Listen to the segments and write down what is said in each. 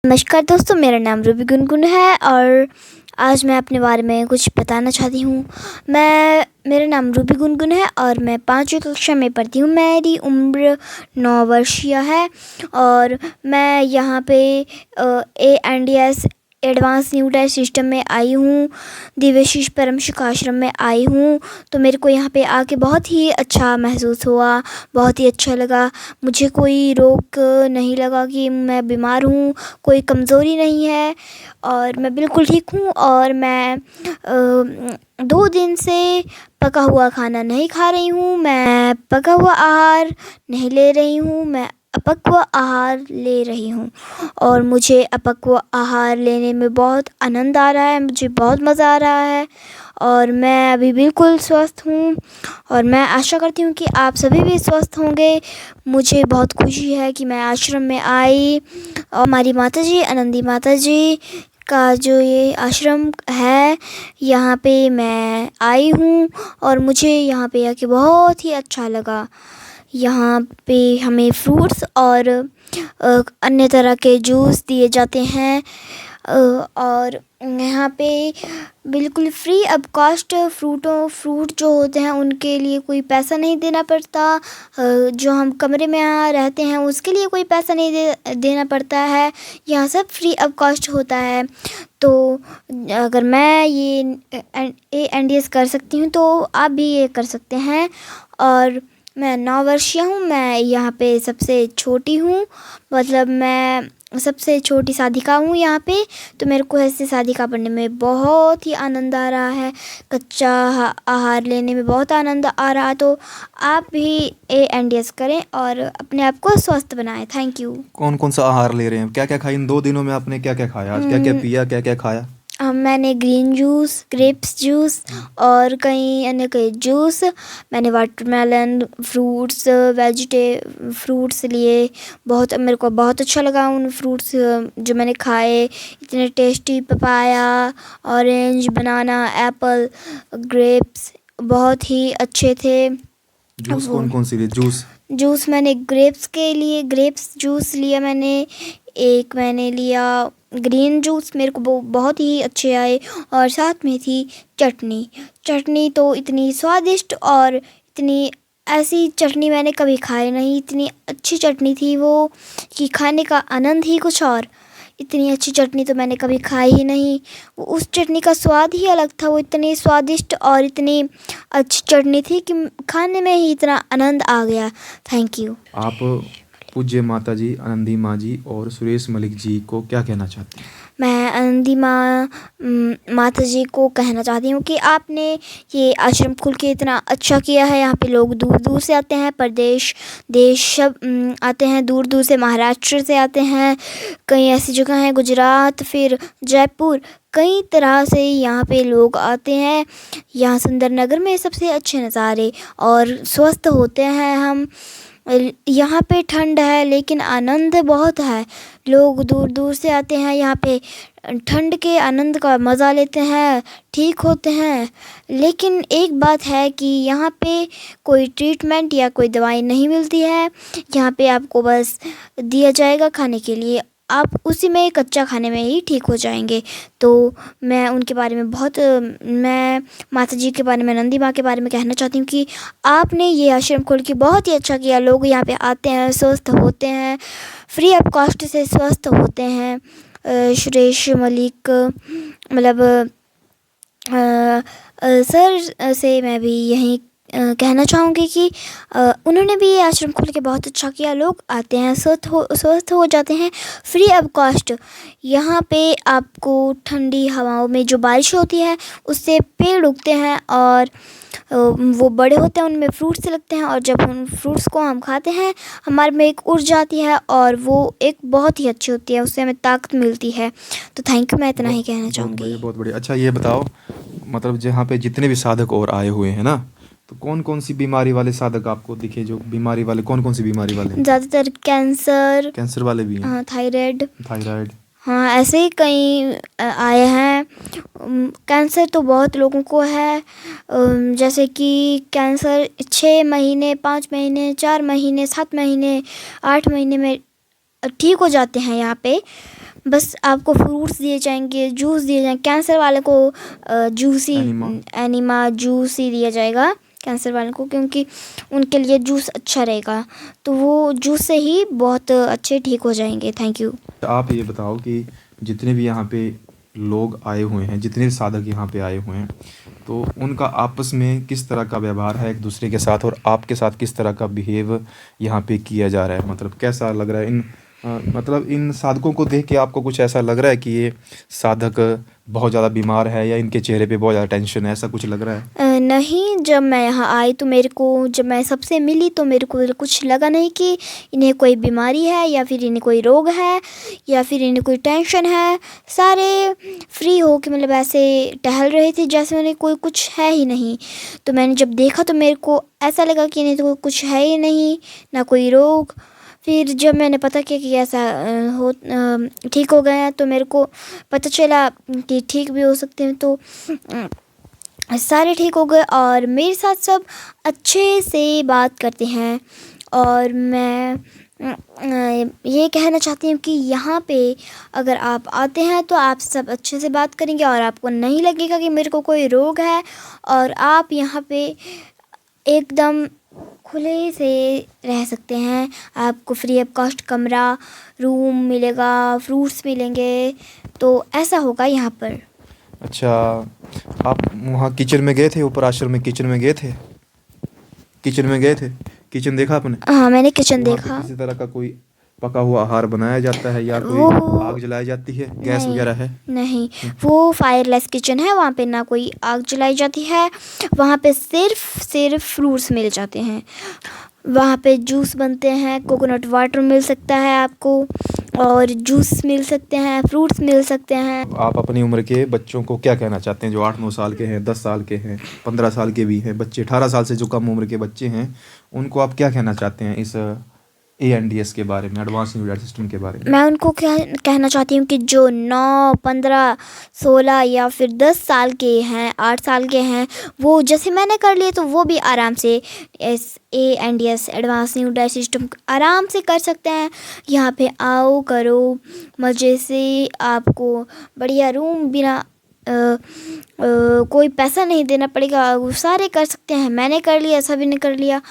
नमस्कार दोस्तों, मेरा नाम रूबी गुनगुन है और आज मैं अपने बारे में कुछ बताना चाहती हूँ। मेरा नाम रूबी गुनगुन है और मैं 5वीं कक्षा में पढ़ती हूँ। मेरी उम्र 9 वर्षीय है और मैं यहाँ पे ANDS advance new diet system में आई हूँ, दिव्यशीष परम सुख आश्रम में आई हूँ। तो मेरे को यहाँ पे आके बहुत ही अच्छा महसूस हुआ, बहुत ही अच्छा लगा। मुझे कोई रोग नहीं लगा कि मैं बीमार हूँ, कोई कमज़ोरी नहीं है और मैं बिल्कुल ठीक हूँ। और मैं 2 दिन से पका हुआ खाना नहीं खा रही हूँ, मैं पका हुआ आहार नहीं ले रही हूँ, मैं अपक्व आहार ले रही हूँ और मुझे अपक्व आहार लेने में बहुत आनंद आ रहा है, मुझे बहुत मज़ा आ रहा है और मैं अभी बिल्कुल स्वस्थ हूँ और मैं आशा करती हूँ कि आप सभी भी स्वस्थ होंगे। मुझे बहुत खुशी है कि मैं आश्रम में आई और हमारी माताजी आनंदी माताजी का जो ये आश्रम है, यहाँ पे मैं आई हूँ और मुझे यहाँ पे आके बहुत ही अच्छा लगा। यहाँ पे हमें फ्रूट्स और अन्य तरह के जूस दिए जाते हैं और यहाँ पे बिल्कुल फ्री ऑफ कॉस्ट फ्रूट जो होते हैं उनके लिए कोई पैसा नहीं देना पड़ता। जो हम कमरे में यहाँ रहते हैं उसके लिए कोई पैसा नहीं देना पड़ता है, यहाँ सब फ्री ऑफ कॉस्ट होता है। तो अगर मैं ये ANDS कर सकती हूँ तो आप भी ये कर सकते हैं। और मैं 9 वर्षीय हूँ, मैं यहाँ पे सबसे छोटी हूँ, मतलब मैं सबसे छोटी साधिका हूँ यहाँ पे। तो मेरे को ऐसे साधिका पढ़ने में बहुत ही आनंद आ रहा है, कच्चा आहार लेने में बहुत आनंद आ रहा है। तो आप भी ANDS करें और अपने आप को स्वस्थ बनाएं। Thank you. कौन कौन सा आहार ले रहे हैं? क्या क्या खाया इन 2 दिनों में? आपने क्या क्या खाया? आज क्या क्या पिया, क्या क्या खाया? मैंने ग्रीन जूस, ग्रेप्स जूस और कई जूस, मैंने वाटरमेलन, फ्रूट्स फ्रूट्स लिए। बहुत मेरे को बहुत अच्छा लगा उन फ्रूट्स जो मैंने खाए, इतने टेस्टी। पपाया, ऑरेंज, बनाना, एप्पल, ग्रेप्स बहुत ही अच्छे थे। जूस कौन कौन सी लिए? जूस मैंने ग्रेप्स जूस लिया मैंने। एक मैंने लिया ग्रीन जूस, मेरे को बहुत ही अच्छे आए और साथ में थी चटनी तो इतनी स्वादिष्ट और इतनी ऐसी चटनी मैंने कभी खाई नहीं। इतनी अच्छी चटनी थी वो कि खाने का आनंद ही कुछ और। इतनी अच्छी चटनी तो मैंने कभी खाई ही नहीं। उस चटनी का स्वाद ही अलग था, वो इतनी स्वादिष्ट और इतनी अच्छी चटनी थी कि खाने में ही इतना आनंद आ गया। Thank you. आप पूज्य माता जी आनंदी माँ जी और सुरेश मलिक जी को क्या कहना चाहती हैं? मैं आनंदी माता जी को कहना चाहती हूँ कि आपने ये आश्रम खोल के इतना अच्छा किया है। यहाँ पे लोग दूर दूर से आते हैं, देश सब आते हैं, दूर दूर से महाराष्ट्र से आते हैं, कई ऐसी जगह हैं, गुजरात, फिर जयपुर, कई तरह से यहाँ पे लोग आते हैं। यहाँ सुंदर नगर में सबसे अच्छे नज़ारे और स्वस्थ होते हैं हम। यहाँ पे ठंड है लेकिन आनंद बहुत है। लोग दूर दूर से आते हैं, यहाँ पे ठंड के आनंद का मज़ा लेते हैं, ठीक होते हैं। लेकिन एक बात है कि यहाँ पे कोई ट्रीटमेंट या कोई दवाई नहीं मिलती है। यहाँ पे आपको बस दिया जाएगा खाने के लिए, आप उसी में कच्चा खाने में ही ठीक हो जाएंगे। तो मैं उनके बारे में मैं माता जी के बारे में, नंदी माँ के बारे में कहना चाहती हूँ कि आपने ये आश्रम खोल के बहुत ही अच्छा किया। लोग यहाँ पे आते हैं, स्वस्थ होते हैं, फ्री ऑफ कॉस्ट से स्वस्थ होते हैं। सुरेश मलिक मतलब सर से मैं भी यही कहना चाहूँगी कि उन्होंने भी ये आश्रम खोल के बहुत अच्छा किया। लोग आते हैं, स्वस्थ हो जाते हैं फ्री ऑफ कॉस्ट। यहाँ पे आपको ठंडी हवाओं में जो बारिश होती है उससे पेड़ उगते हैं और वो बड़े होते हैं, उनमें फ्रूट्स लगते हैं और जब उन फ्रूट्स को हम खाते हैं हमारे में एक ऊर्जा आती है और वो एक बहुत ही अच्छी होती है, उससे हमें ताकत मिलती है। तो थैंक यू, मैं इतना ही कहना चाहूँगी। बहुत बढ़िया। अच्छा ये बताओ, मतलब जहाँ पे जितने भी साधक और आए हुए हैं ना, तो कौन कौन सी बीमारी वाले साधक आपको दिखे? जो बीमारी वाले, कौन कौन सी बीमारी वाले? ज़्यादातर कैंसर वाले भी हैं? हाँ, थायराइड, थायराइड। हाँ, ऐसे ही कई आए हैं। कैंसर तो बहुत लोगों को है, जैसे कि कैंसर 6 महीने, 5 महीने, 4 महीने, 7 महीने, 8 महीने में ठीक हो जाते हैं यहाँ पे। बस आपको फ्रूट्स दिए जाएंगे, जूस दिए जाएंगे। कैंसर वाले को जूस ही एनिमा जूस ही दिया जाएगा कैंसर वाले को, क्योंकि उनके लिए जूस अच्छा रहेगा, तो वो जूस से ही बहुत अच्छे ठीक हो जाएंगे। Thank you. आप ये बताओ कि जितने भी यहाँ पे लोग आए हुए हैं, जितने भी साधक यहाँ पे आए हुए हैं, तो उनका आपस में किस तरह का व्यवहार है एक दूसरे के साथ, और आपके साथ किस तरह का बिहेव यहाँ पे किया जा रहा है? मतलब कैसा लग रहा है मतलब इन साधकों को देख के आपको कुछ ऐसा लग रहा है कि ये साधक बहुत ज़्यादा बीमार है, या इनके चेहरे पे बहुत ज़्यादा टेंशन है, ऐसा कुछ लग रहा है? नहीं, जब मैं यहाँ आई तो जब मैं सबसे मिली तो मेरे को कुछ लगा नहीं कि इन्हें कोई बीमारी है या फिर इन्हें कोई रोग है या फिर इन्हें कोई टेंशन है। सारे फ्री हो के मतलब ऐसे टहल रहे थे जैसे उन्हें कोई कुछ है ही नहीं। तो मैंने जब देखा तो मेरे को ऐसा लगा कि इन्हें तो कुछ है ही नहीं, ना कोई रोग। फिर जब मैंने पता किया कि ऐसा ठीक हो गया तो मेरे को पता चला कि ठीक भी हो सकते हैं। तो सारे ठीक हो गए और मेरे साथ सब अच्छे से बात करते हैं। और मैं ये कहना चाहती हूँ कि यहाँ पे अगर आप आते हैं तो आप सब अच्छे से बात करेंगे और आपको नहीं लगेगा कि मेरे को कोई रोग है, और आप यहाँ पे एकदम खुले से रह सकते हैं। आपको फ्री ऑफ कॉस्ट कमरा, रूम मिलेगा, फ्रूट्स मिलेंगे, तो ऐसा होगा यहाँ पर। अच्छा, आप वहाँ किचन में गए थे? ऊपर आश्रम में किचन में गए थे? किचन में गए थे? किचन देखा आपने? हाँ, मैंने किचन वहाँ पे देखा। किसी तरह का कोई पका हुआ आहार बनाया जाता है, या वो कोई आग जलाई जाती है, गैस नहीं वगैरह है? नहीं, वो फायरलेस किचन है। वहाँ पे ना कोई आग जलाई जाती है, वहाँ पे सिर्फ फ्रूट्स मिल जाते हैं। वहाँ पे जूस बनते हैं, कोकोनट वाटर मिल सकता है आपको, और जूस मिल सकते हैं, फ्रूट्स मिल सकते हैं। आप अपनी उम्र के बच्चों को क्या कहना चाहते हैं, जो 8-9 साल के हैं, 10 साल के हैं, 15 साल के भी हैं बच्चे, 18 साल से जो कम उम्र के बच्चे हैं, उनको आप क्या कहना चाहते हैं इस ANDS के बारे में, एडवांस न्यूक्लियर सिस्टम के बारे में? मैं उनको कहना चाहती हूँ कि जो 9, 15, 16 या फिर 10 साल के हैं, 8 साल के हैं, वो जैसे मैंने कर लिए तो वो भी आराम से ANDS एडवांस न्यूक्लियर सिस्टम आराम से कर सकते हैं। यहाँ पे आओ, करो मज़े से। आपको बढ़िया रूम, बिना कोई पैसा नहीं देना पड़ेगा, वो सारे कर सकते हैं। मैंने कर लिया, सभी ने कर लिया,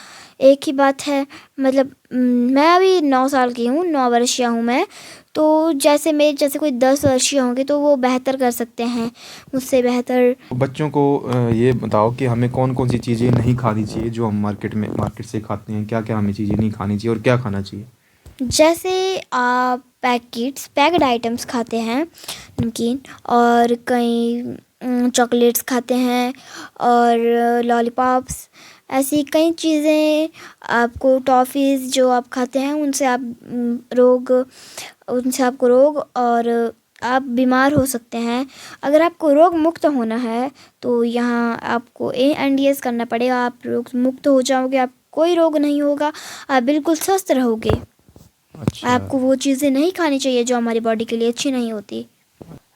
एक ही बात है। मतलब मैं अभी 9 साल की हूँ, 9 वर्षीय हूँ मैं, तो जैसे कोई 10 वर्षीय होंगे तो वो बेहतर कर सकते हैं, मुझसे बेहतर। बच्चों को ये बताओ कि हमें कौन कौन सी चीज़ें नहीं खानी चाहिए जो हम मार्केट से खाते हैं, क्या क्या हमें चीज़ें नहीं खानी चाहिए और क्या खाना चाहिए? जैसे आप पैक्ड आइटम्स खाते हैं, नमकीन, और कई चॉकलेट्स खाते हैं, और लॉलीपॉप्स, ऐसी कई चीज़ें, आपको टॉफ़ीज़ जो आप खाते हैं उनसे आपको रोग और आप बीमार हो सकते हैं। अगर आपको रोग मुक्त होना है तो यहाँ आपको ANDS करना पड़ेगा। आप रोग मुक्त हो जाओगे, आप कोई रोग नहीं होगा, आप बिल्कुल स्वस्थ रहोगे। अच्छा, आपको वो चीज़ें नहीं खानी चाहिए जो हमारी बॉडी के लिए अच्छी नहीं होती।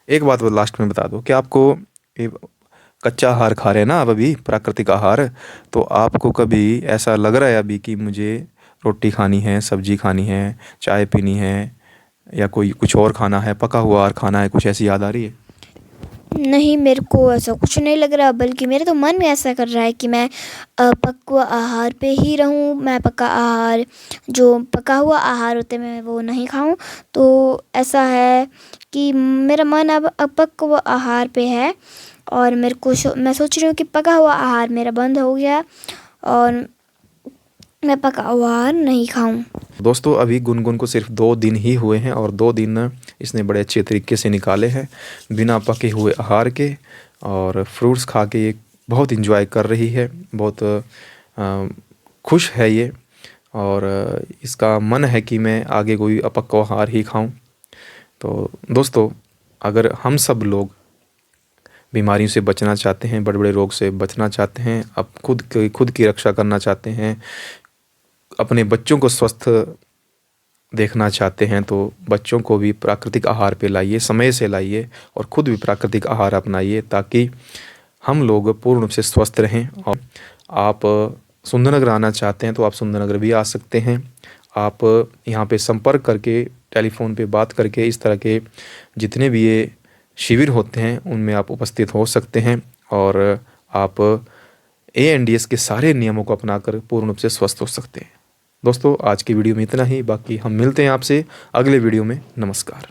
एक बात वो लास्ट में बता दो कि आपको ये कच्चा आहार खा रहे हैं ना आप अभी, प्राकृतिक आहार, तो आपको कभी ऐसा लग रहा है अभी कि मुझे रोटी खानी है, सब्जी खानी है, चाय पीनी है, या कोई कुछ और खाना है, पका हुआ आहार खाना है, कुछ ऐसी याद आ रही है? नहीं, मेरे को ऐसा कुछ नहीं लग रहा, बल्कि मेरे तो मन में ऐसा कर रहा है कि मैं पक्वा आहार पे ही रहूं। मैं जो पका हुआ आहार होते हैं मैं वो नहीं खाऊं। तो ऐसा है कि मेरा मन अब पक्वा आहार पे है, और मैं सोच रही हूँ कि पका हुआ आहार मेरा बंद हो गया और मैं पका हुआ आहार नहीं खाऊं। दोस्तों, अभी गुनगुन को सिर्फ 2 दिन ही हुए हैं और 2 दिन इसने बड़े अच्छे तरीके से निकाले हैं बिना पके हुए आहार के, और फ्रूट्स खा के ये बहुत इंजॉय कर रही है, बहुत खुश है ये, और इसका मन है कि मैं आगे कोई अपक्वा आहार ही खाऊं। तो दोस्तों, अगर हम सब लोग बीमारियों से बचना चाहते हैं, बड़े बड़े रोग से बचना चाहते हैं, अब खुद की रक्षा करना चाहते हैं, अपने बच्चों को स्वस्थ देखना चाहते हैं, तो बच्चों को भी प्राकृतिक आहार पे लाइए, समय से लाइए, और खुद भी प्राकृतिक आहार अपनाइए, ताकि हम लोग पूर्ण रूप से स्वस्थ रहें। और आप सुंदरनगर आना चाहते हैं तो आप सुंदरनगर भी आ सकते हैं। आप यहाँ पे संपर्क करके टेलीफ़ोन पे बात करके इस तरह के जितने भी ये शिविर होते हैं उनमें आप उपस्थित हो सकते हैं और आप ANDS के सारे नियमों को अपनाकर पूर्ण रूप से स्वस्थ हो सकते हैं। दोस्तों आज की वीडियो में इतना ही, बाकी हम मिलते हैं आपसे अगले वीडियो में। नमस्कार।